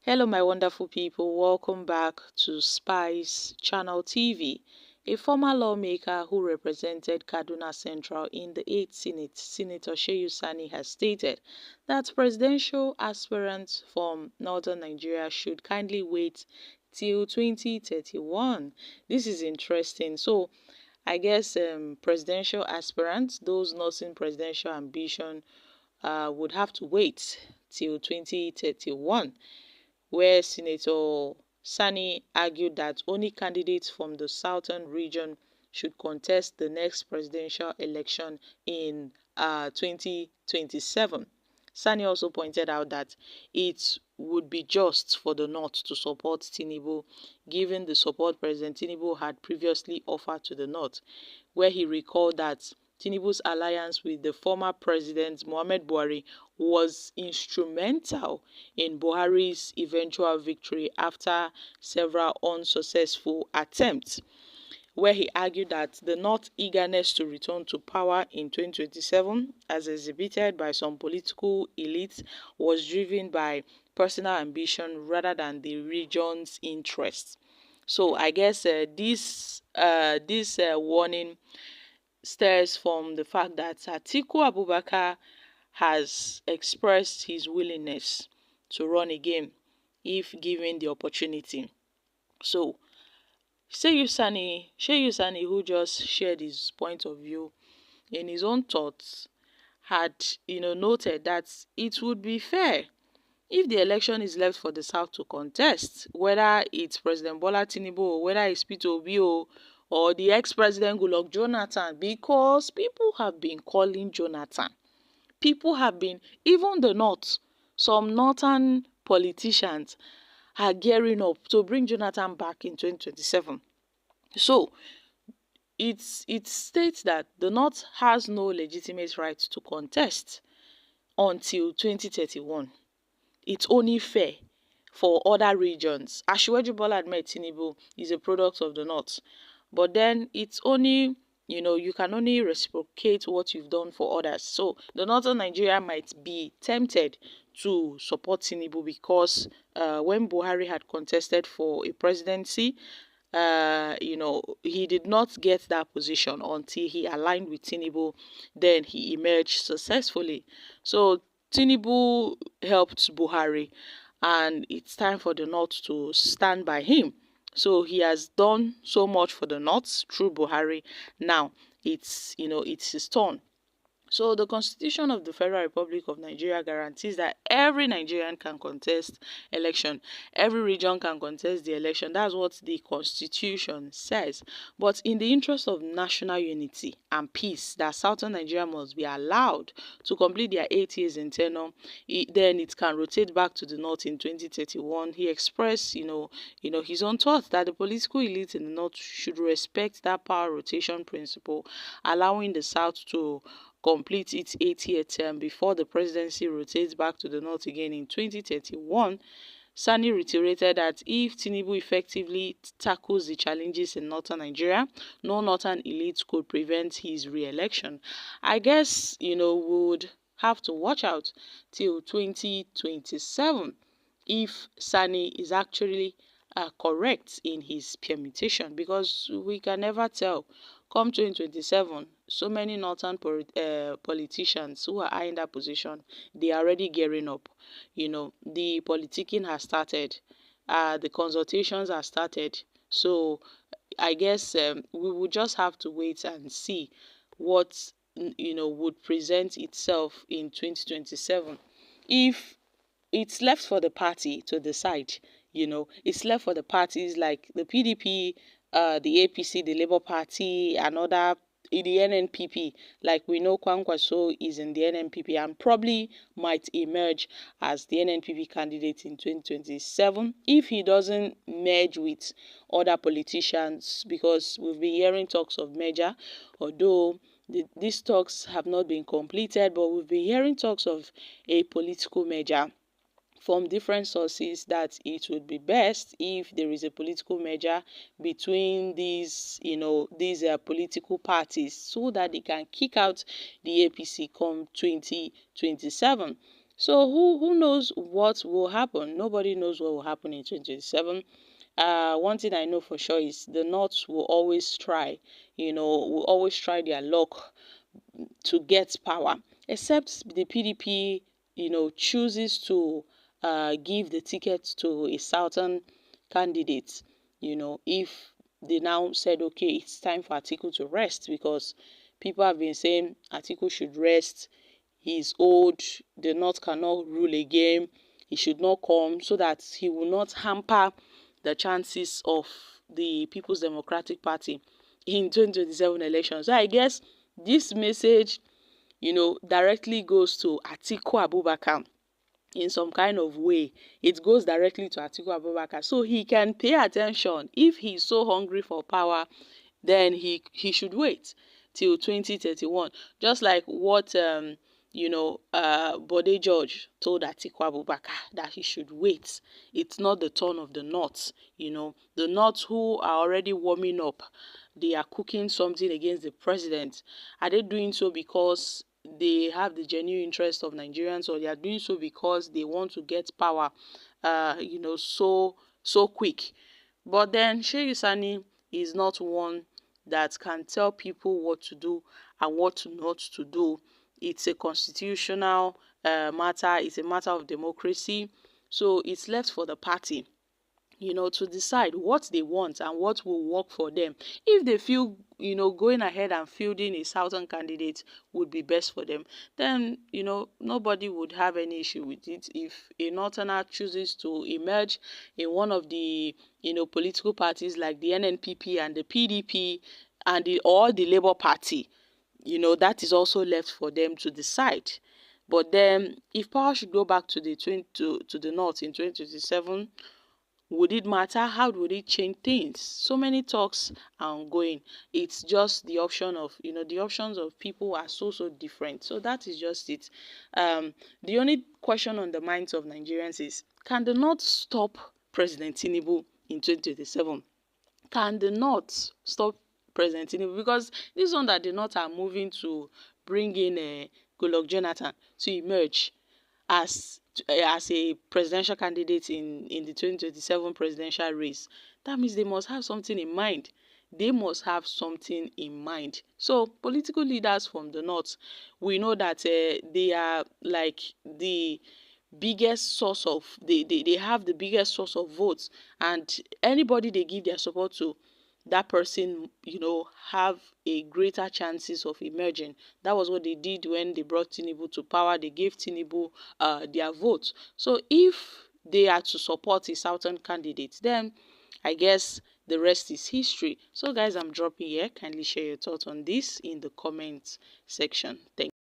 Hello, my wonderful people. Welcome back to Spice Channel TV. A former lawmaker who represented Kaduna Central in the 8th Senate, Senator Shehu Sani, has stated that presidential aspirants from northern Nigeria should kindly wait till 2031. This is interesting. So, I guess presidential aspirants, those nursing presidential ambition, would have to wait till 2031, where Senator Sani argued that only candidates from the southern region should contest the next presidential election in 2027. Sani also pointed out that it would be just for the North to support Tinubu, given the support President Tinubu had previously offered to the North, where he recalled that Tinubu's alliance with the former president Muhammad Buhari was instrumental in Buhari's eventual victory after several unsuccessful attempts, where he argued that the North's eagerness to return to power in 2027, as exhibited by some political elites, was driven by personal ambition rather than the region's interests. So I guess this warning stems from the fact that Atiku Abubakar has expressed his willingness to run again if given the opportunity. So, Shehu Sani, who just shared his point of view in his own thoughts, had noted that it would be fair if the election is left for the South to contest, whether it's President Bola Tinubu or whether it's Peter Obi or the ex-president Goodluck Jonathan, because people have been calling Jonathan. People have been, even the North, some northern politicians are gearing up to bring Jonathan back in 2027. So it states that the North has no legitimate right to contest until 2031. It's only fair for other regions. Asiwaju Bola Ahmed Tinubu is a product of the North. But then it's only, you can only reciprocate what you've done for others. So the northern Nigeria might be tempted to support Tinubu because when Buhari had contested for a presidency, he did not get that position until he aligned with Tinubu. Then he emerged successfully. So Tinubu helped Buhari, and it's time for the North to stand by him. So he has done so much for the North through Buhari. Now it's his turn. So the Constitution of the Federal Republic of Nigeria guarantees that every Nigerian can contest election. Every region can contest the election. That's what the Constitution says. But in the interest of national unity and peace, that Southern Nigeria must be allowed to complete their 8 years in tenure, then it can rotate back to the North in 2031. He expressed, his own thoughts that the political elite in the North should respect that power rotation principle, allowing the South to complete its 8-year term before the presidency rotates back to the North again in 2031. Sani reiterated that if Tinubu effectively tackles the challenges in northern Nigeria, no northern elite could prevent his re-election. I guess, we would have to watch out till 2027 if Sani is actually correct in his permutation, because we can never tell. Come 2027, so many northern politicians who are in that position, they are already gearing up. The politicking has started, the consultations have started. So I guess we will just have to wait and see what would present itself in 2027. If it's left for the party to decide. It's left for the parties like the PDP, the APC, the Labour Party, and other, the NNPP. Like we know Kwankwaso is in the NNPP and probably might emerge as the NNPP candidate in 2027 if he doesn't merge with other politicians, because we've been hearing talks of merger, although these talks have not been completed, but we've been hearing talks of a political merger from different sources, that it would be best if there is a political merger between these political parties, so that they can kick out the APC come 2027. So who knows what will happen? Nobody knows what will happen in 2027. One thing I know for sure is the North will always try, will always try their luck to get power, except the PDP, chooses to give the ticket to a southern candidate. If they now said, okay, it's time for Atiku to rest, because people have been saying Atiku should rest. He's old. The North cannot rule again. He should not come, so that he will not hamper the chances of the People's Democratic Party in 2027 elections. So I guess this message, directly goes to Atiku Abubakar in some kind of way. It goes directly to Atiku Abubakar. So he can pay attention. If he's so hungry for power, then he should wait till 2031. Just like what Bode George told Atiku Abubakar, that he should wait. It's not the turn of the North. The North, who are already warming up, they are cooking something against the president. Are they doing so because they have the genuine interest of Nigerians, or they are doing so because they want to get power, so quick? But then Shehu Sani is not one that can tell people what to do and what not to do. It's a constitutional matter. It's a matter of democracy. So it's left for the party, to decide what they want and what will work for them. If they feel, going ahead and fielding a southern candidate would be best for them, then, nobody would have any issue with it. If a northerner chooses to emerge in one of the, political parties like the NNPP and the PDP and or the Labour Party, that is also left for them to decide. But then, if power should go back to the North in 2027, would it matter? How would it change things? So many talks are ongoing. It's just the option of, the options of people are so different. So that is just it. The only question on the minds of Nigerians is, can the North stop President Tinubu in 2027? Can the North stop President Tinubu? Because this one that the North are moving to bring in Goodluck Jonathan to emerge as a presidential candidate in the 2027 presidential race. That means they must have something in mind. They must have something in mind. So political leaders from the North, we know that they are like the biggest source of, they have the biggest source of votes, and anybody they give their support to, that person, have a greater chances of emerging. That was what they did when they brought Tinubu to power. They gave Tinubu their vote. So if they are to support a southern candidate, then I guess the rest is history. So guys, I'm dropping here. Kindly share your thoughts on this in the comment section. Thank you.